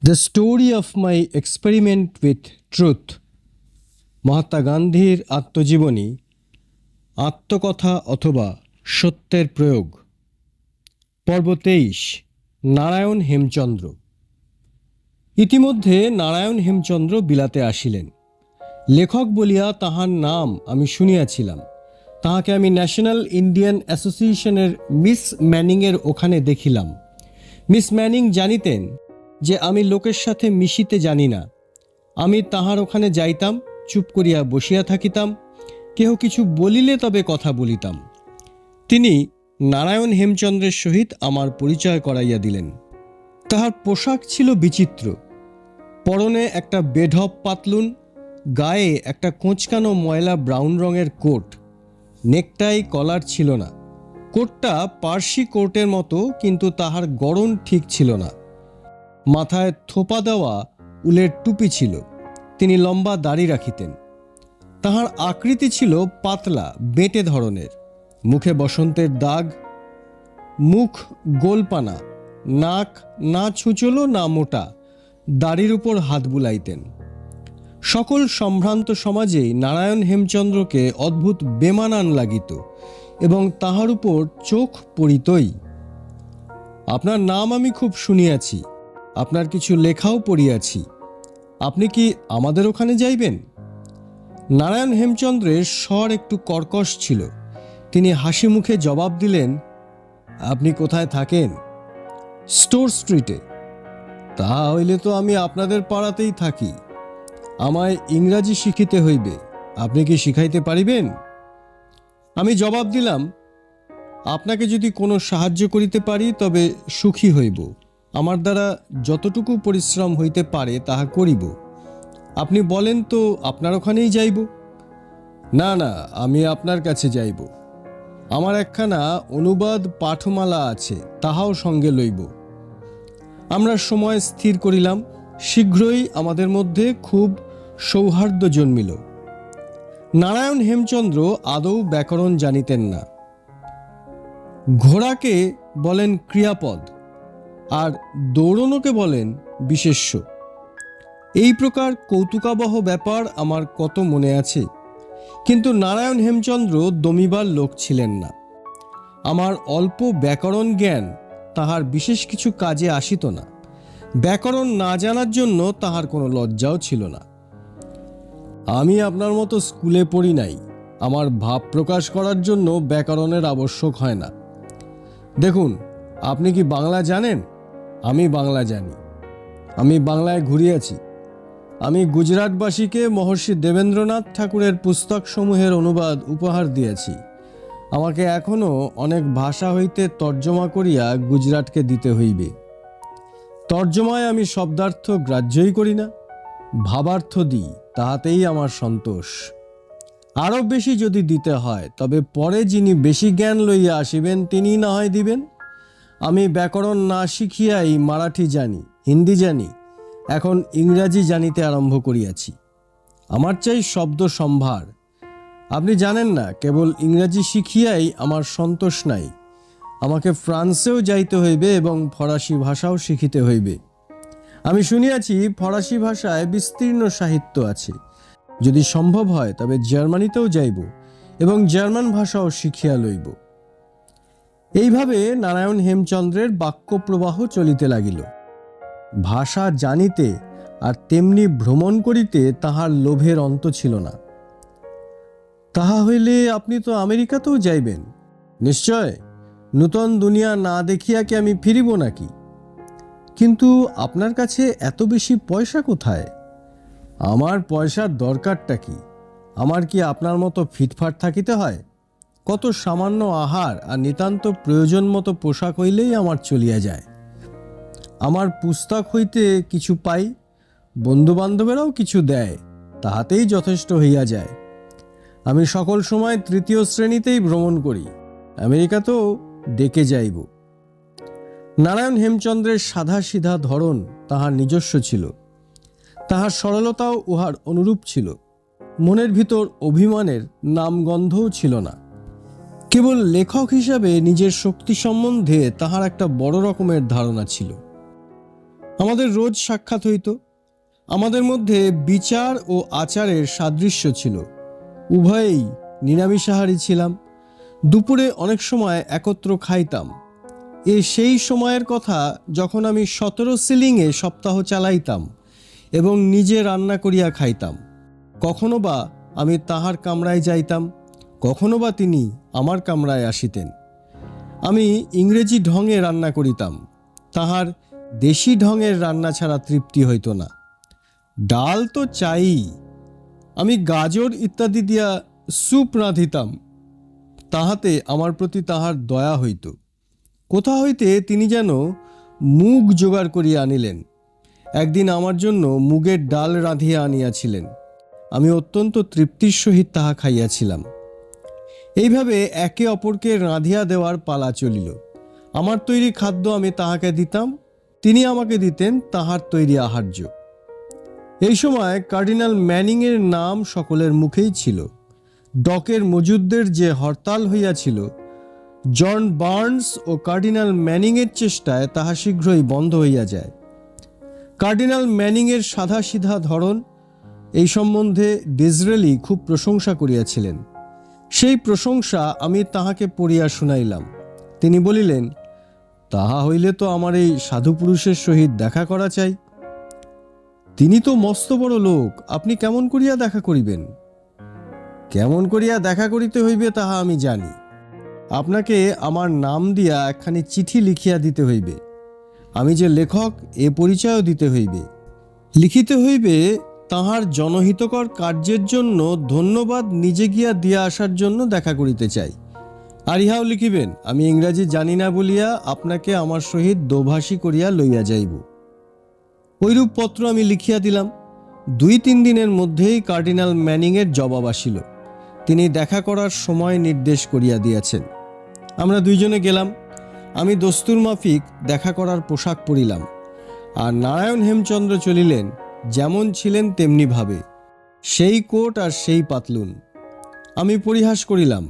The story of my experiment with truth. Mahatma গান্ধীর আত্মজীবনী, আত্মকথা অথবা সত্যের প্রয়োগ। পর্ব 23, নারায়ণ হেমচন্দ্র। ইতিমধ্যে নারায়ণ হেমচন্দ্র বিলাতে আসিলেন। লেখক বলিয়া তাহার নাম আমি শুনিয়াছিলাম। তাহাকে আমি ন্যাশনাল ইন্ডিয়ান অ্যাসোসিয়েশনের মিস ম্যানিংয়ের ওখানে দেখিলাম। মিস ম্যানিং জানিতেন যে আমি লোকের সাথে মিশিতে জানি না। আমি তাহার ওখানে যাইতাম, চুপ করিয়া বসিয়া থাকিতাম, কেহ কিছু বলিলে তবে কথা বলিতাম। তিনি নারায়ণ হেমচন্দ্রের সহিত আমার পরিচয় করাইয়া দিলেন। তাহার পোশাক ছিল বিচিত্র। পরনে একটা বেঢপ পাতলুন, গায়ে একটা কোঁচকানো ময়লা ব্রাউন রঙের কোট, নেকটাই কলার ছিল না। কোটটা পার্সি কোটের মতো, কিন্তু তাহার গড়ন ঠিক ছিল না। মাথায় থোপা দেওয়া উলের টুপি ছিল। তিনি লম্বা দাড়ি রাখিতেন। তাহার আকৃতি ছিল পাতলা বেঁটে ধরনের। মুখে বসন্তের দাগ, মুখ গোলপানা, নাক না ছুঁচলো না মোটা, দাড়ির উপর হাত বুলাইতেন। সকল সম্ভ্রান্ত সমাজেই নারায়ণ হেমচন্দ্রকে অদ্ভুত বেমানান লাগিত এবং তাহার উপর চোখ পড়িতই। আপনার নাম আমি খুব শুনিয়াছি, আপনার কিছু লেখাও পড়িয়াছি। আপনি কি আমাদের ওখানে যাইবেন? নারায়ণ হেমচন্দ্রের স্বর একটু কর্কশ ছিল। তিনি হাসি মুখে জবাব দিলেন, আপনি কোথায় থাকেন? স্টোর স্ট্রিটে। তা হইলে তো আমি আপনাদের পাড়াতেই থাকি। আমায় ইংরাজি শিখিতে হইবে, আপনি কি শিখাইতে পারিবেন? আমি জবাব দিলাম, আপনাকে যদি কোনো সাহায্য করিতে পারি তবে সুখী হইব। আমার দ্বারা যতটুকু পরিশ্রম হইতে পারে তাহা করিব। আপনি বলেন তো আপনার ওখানেই যাইব? না না, আমি আপনার কাছে যাইব। আমার একখানা অনুবাদ পাঠমালা আছে, তাহাও সঙ্গে লইব। আমরা সময় স্থির করিলাম। শীঘ্রই আমাদের মধ্যে খুব সৌহার্দ্য জন্মিল। নারায়ণ হেমচন্দ্র আদৌ ব্যাকরণ জানিতেন না। ঘোড়াকে বলেন ক্রিয়াপদ আর দৌড়নোকে বলেন বিশেষ্য। এই প্রকার কৌতুকাবহ ব্যাপার আমার কত মনে আছে। কিন্তু নারায়ণ হেমচন্দ্র দমিবার লোক ছিলেন না। আমার অল্প ব্যাকরণ জ্ঞান তাহার বিশেষ কিছু কাজে আসিত না। ব্যাকরণ না জানার জন্য তাহার কোনো লজ্জাও ছিল না। আমি আপনার মতো স্কুলে পড়ি নাই। আমার ভাব প্রকাশ করার জন্য ব্যাকরণের আবশ্যক হয় না। দেখুন, আপনি কি বাংলা জানেন? আমি বাংলা জানি। আমি বাংলায় ঘুরিয়াছি। আমি গুজরাটবাসীকে মহর্ষি দেবেন্দ্রনাথ ঠাকুরের পুস্তকসমূহের অনুবাদ উপহার দিয়েছি। আমাকে এখনও অনেক ভাষা হইতে তর্জমা করিয়া গুজরাটকে দিতে হইবে। তর্জমায় আমি শব্দার্থ গ্রাহ্যই করি না, ভাবার্থ দিই, তাহাতেই আমার সন্তোষ। আরও বেশি যদি দিতে হয় তবে পরে যিনি বেশি জ্ঞান লইয়া আসিবেন তিনিই না হয় দিবেন। আমি ব্যাকরণ না শিখিয়াই মারাঠি জানি, হিন্দি জানি, এখন ইংরাজি জানিতে আরম্ভ করিয়াছি। আমার চাই শব্দ সম্ভার। আপনি জানেন না, কেবল ইংরাজি শিখিয়াই আমার সন্তোষ নাই। আমাকে ফ্রান্সেও যাইতে হইবে এবং ফরাসি ভাষাও শিখিতে হইবে। আমি শুনিয়াছি ফরাসি ভাষায় বিস্তীর্ণ সাহিত্য আছে। যদি সম্ভব হয় তবে জার্মানিতেও যাইব এবং জার্মান ভাষাও শিখিয়া লইব। এইভাবে নারায়ণ হেমচন্দ্রের বাক্য প্রবাহ চলিতে লাগিল। ভাষা জানিতে আর তেমনি ভ্রমণ করিতে তাহার লোভের অন্ত ছিল না। তাহা হইলে আপনি তো আমেরিকাতেও যাইবেন? নিশ্চয়। নূতন দুনিয়া না দেখিয়া কি আমি ফিরিব নাকি? কিন্তু আপনার কাছে এত বেশি পয়সা কোথায়? আমার পয়সার দরকারটা কি? আমার কি আপনার মতো ফিটফাট থাকিতে হয়? কত সামান্য আহার আর নিতান্ত প্রয়োজন মতো পোশাক হইলেই আমার চলিয়া যায়। আমার পুস্তক হইতে কিছু পাই, বন্ধু বান্ধবেরাও কিছু দেয়, তাহাতেই যথেষ্ট হইয়া যায়। আমি সকল সময় তৃতীয় শ্রেণীতেই ভ্রমণ করি। আমেরিকাতেও ডেকে যাইব। নারায়ণ হেমচন্দ্রের সাদা সিধা ধরন তাহার নিজস্ব ছিল। তাহার সরলতাও উহার অনুরূপ ছিল। মনের ভিতর অভিমানের নামগন্ধও ছিল না। কেবল লেখক হিসাবে নিজের শক্তি সম্বন্ধে তাহার একটা বড় রকমের ধারণা ছিল। আমাদের রোজ সাক্ষাৎ হইত। আমাদের মধ্যে বিচার ও আচারের সাদৃশ্য ছিল। উভয়েই নিরামিষাহারী ছিলাম। দুপুরে অনেক সময় একত্র খাইতাম। সেই সময়ের কথা যখন আমি 17 সিলিংয়ে সপ্তাহ চালাইতাম এবং নিজে রান্না করিয়া খাইতাম। কখনো বা আমি তাহার কামরায় যাইতাম, কখনো বা তিনি আমার কামরায় আসিতেন। আমি ইংরেজি ঢঙে রান্না করিতাম, তাহার দেশি ঢঙের রান্না ছাড়া তৃপ্তি হইত না। ডাল তো চাই। আমি গাজর ইত্যাদি দিয়া স্যুপ রাঁধিতাম, তাহাতে আমার প্রতি তাহার দয়া হইত। কোথা হইতে তিনি যেন মুগ জোগাড় করিয়া আনিলেন। একদিন আমার জন্য মুগের ডাল রাঁধিয়া আনিয়াছিলেন। আমি অত্যন্ত তৃপ্তির সহিত তাহা খাইয়াছিলাম। এইভাবে একে অপরকে রাঁধিয়া দেওয়ার পালা চলিল। আমার তৈরি খাদ্য আমি তাহাকে দিতাম, তিনি আমাকে দিতেন তাহার তৈরি আহার্য। এই সময় কার্ডিনাল ম্যানিংয়ের নাম সকলের মুখেই ছিল। ডকের মজুদদের যে হরতাল হইয়াছিল, জন বার্নস ও কার্ডিনাল ম্যানিংয়ের চেষ্টায় তাহা শীঘ্রই বন্ধ হইয়া যায়। কার্ডিনাল ম্যানিংয়ের সাধাসিধা ধরন এই সম্বন্ধে ডিসরেলি খুব প্রশংসা করিয়াছিলেন। সেই প্রশংসা আমি তাহাকে পড়িয়া শুনাইলাম। তিনি বলিলেন, তাহা হইলে তো আমার এই সাধু পুরুষের সহিত দেখা করা চাই। তিনি তো মস্ত বড় লোক, আপনি কেমন করিয়া দেখা করিবেন? কেমন করিয়া দেখা করিতে হইবে তাহা আমি জানি। আপনাকে আমার নাম দিয়া একখানি চিঠি লিখিয়া দিতে হইবে। আমি যে লেখক এ পরিচয়ও দিতে হইবে। লিখিতে হইবে তাহার জনহিতকর কার্যের জন্য ধন্যবাদ নিজে গিয়া দিয়া আসার জন্য দেখা করিতে চাই। আর ইহাও লিখিবেন, আমি ইংরাজি জানি না বলিয়া আপনাকে আমার সহিত দোভাষী করিয়া লইয়া যাইব। ঐরূপ পত্র আমি লিখিয়া দিলাম। 2-3 দিনের মধ্যেই কার্ডিনাল ম্যানিংয়ের জবাব আসিল। তিনি দেখা করার সময় নির্দেশ করিয়া দিয়াছেন। আমরা দুইজনে গেলাম। আমি দস্তুর মাফিক দেখা করার পোশাক পরিলাম, আর নারায়ণ হেমচন্দ্র চলিলেন যেমন ছিলেন তেমনি ভাবে, সেই কোট আর সেই পাতলুন। আমি পরিহাস করিলাম।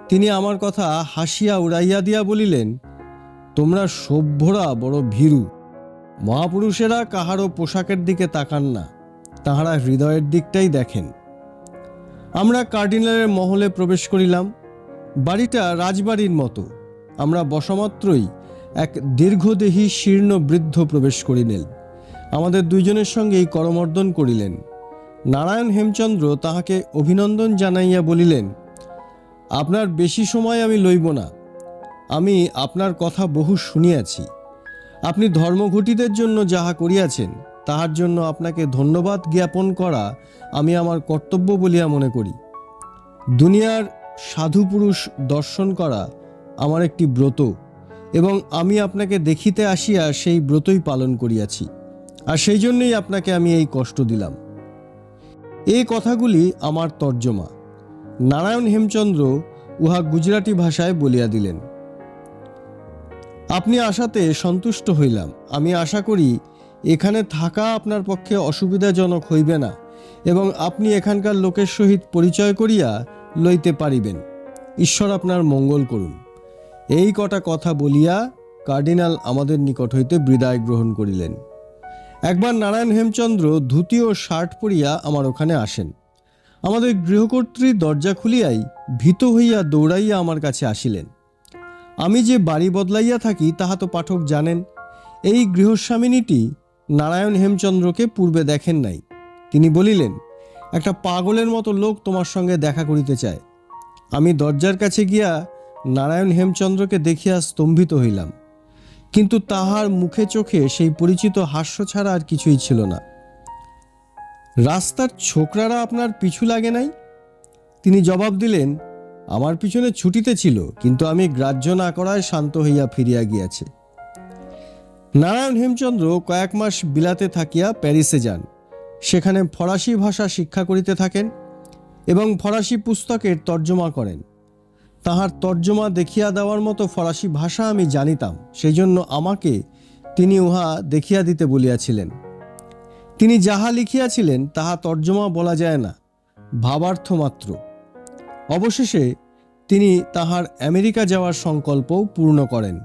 তিনি আমার কথা হাসিয়া উড়াইয়া দিয়া বলিলেন, তোমরা সভ্যরা বড় ভীরু। মহাপুরুষেরা কাহারও পোশাকের দিকে তাকান না, তাহারা হৃদয়ের দিকটাই দেখেন। আমরা কার্ডিনালের মহলে প্রবেশ করিলাম। বাড়িটা রাজবাড়ির মতো। আমরা বসামাত্রই এক দীর্ঘদেহী শীর্ণ বৃদ্ধ প্রবেশ করিলেন। আমাদের দুইজনের সঙ্গেই করমর্দন করিলেন। নারায়ণ হেমচন্দ্র তাহাকে অভিনন্দন জানাইয়া বলিলেন, আপনার বেশি সময় আমি লইব না। আমি আপনার কথা বহু শুনিয়াছি। আপনি ধর্মঘটিদের জন্য যাহা করিয়াছেন তাহার জন্য আপনাকে ধন্যবাদ জ্ঞাপন করা আমি আমার কর্তব্য বলিয়া মনে করি। দুনিয়ার সাধু পুরুষ দর্শন করা আমার একটি ব্রত, এবং আমি আপনাকে দেখিতে আসিয়া সেই ব্রতই পালন করিয়াছি, আর সেই জন্যই আপনাকে আমি এই কষ্ট দিলাম। এই কথাগুলি আমার তর্জমা। নারায়ণ হেমচন্দ্র উহা গুজরাটি ভাষায় বলিয়া দিলেন। আপনি আসাতে সন্তুষ্ট হইলাম। আমি আশা করি এখানে থাকা আপনার পক্ষে অসুবিধাজনক হইবে না, এবং আপনি এখানকার লোকের সহিত পরিচয় করিয়া লইতে পারিবেন। ঈশ্বর আপনার মঙ্গল করুন। এই কটা কথা বলিয়া কার্ডিনাল আমাদের নিকট হইতে বিদায় গ্রহণ করিলেন। একবার নারায়ণ হেমচন্দ্র ধুতি ও শার্ট পরিয়া আমার ওখানে আসেন। আমাদের গৃহকর্ত্রী দরজা খুলিয়াই ভীত হইয়া দৌড়াইয়া আমার কাছে আসিলেন। আমি যে বাড়ি বদলাইয়া থাকি তাহা তো পাঠক জানেন। এই গৃহস্বামিনীটি নারায়ণ হেমচন্দ্রকে পূর্বে দেখেন নাই। তিনি বলিলেন, একটা পাগলের মতো লোক তোমার সঙ্গে দেখা করিতে চায়। আমি দরজার কাছে গিয়া নারায়ণ হেমচন্দ্রকে দেখিয়া স্তম্ভিত হইলাম, কিন্তু তাহার মুখে চোখে সেই পরিচিত হাস্য ছাড়া আর কিছুই ছিল না। রাস্তার ছোকরারা আপনার পিছু লাগে নাই? তিনি জবাব দিলেন, আমার পিছনে ছুটিতে ছিল, কিন্তু আমি গ্রাহ্য না করায় শান্ত হইয়া ফিরিয়া গিয়াছে। নারায়ণ হেমচন্দ্র কয়েক মাস বিলাতে থাকিয়া প্যারিসে যান। সেখানে ফরাসি ভাষা শিক্ষা করিতে থাকেন এবং ফরাসি পুস্তকের তর্জমা করেন। তাহার তর্জমা দেখিয়া দেওয়ার মতো ফরাসি ভাষা আমি জানিতাম, সেই জন্য আমাকে তিনি উহা দেখিয়া দিতে বলিয়াছিলেন। তিনি যাহা লিখিয়াছিলেন তাহা তর্জমা বলা যায় না, ভাবার্থ মাত্র। অবশেষে তিনি তাহার আমেরিকা যাওয়ার সংকল্পও পূর্ণ করেন।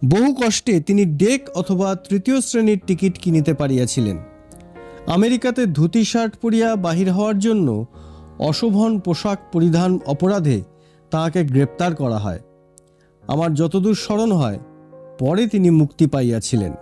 বহু কষ্টে তিনি ডেক অথবা তৃতীয় শ্রেণীর টিকিট কিনিতে পারিয়াছিলেন। আমেরিকাতে ধুতি শার্ট পরিয়া বাহির হওয়ার জন্য অশোভন পোশাক পরিধান অপরাধে তাহাকে গ্রেপ্তার করা হয়। আমার যতদূর স্মরণ হয়, পরে তিনি মুক্তি পাইয়াছিলেন।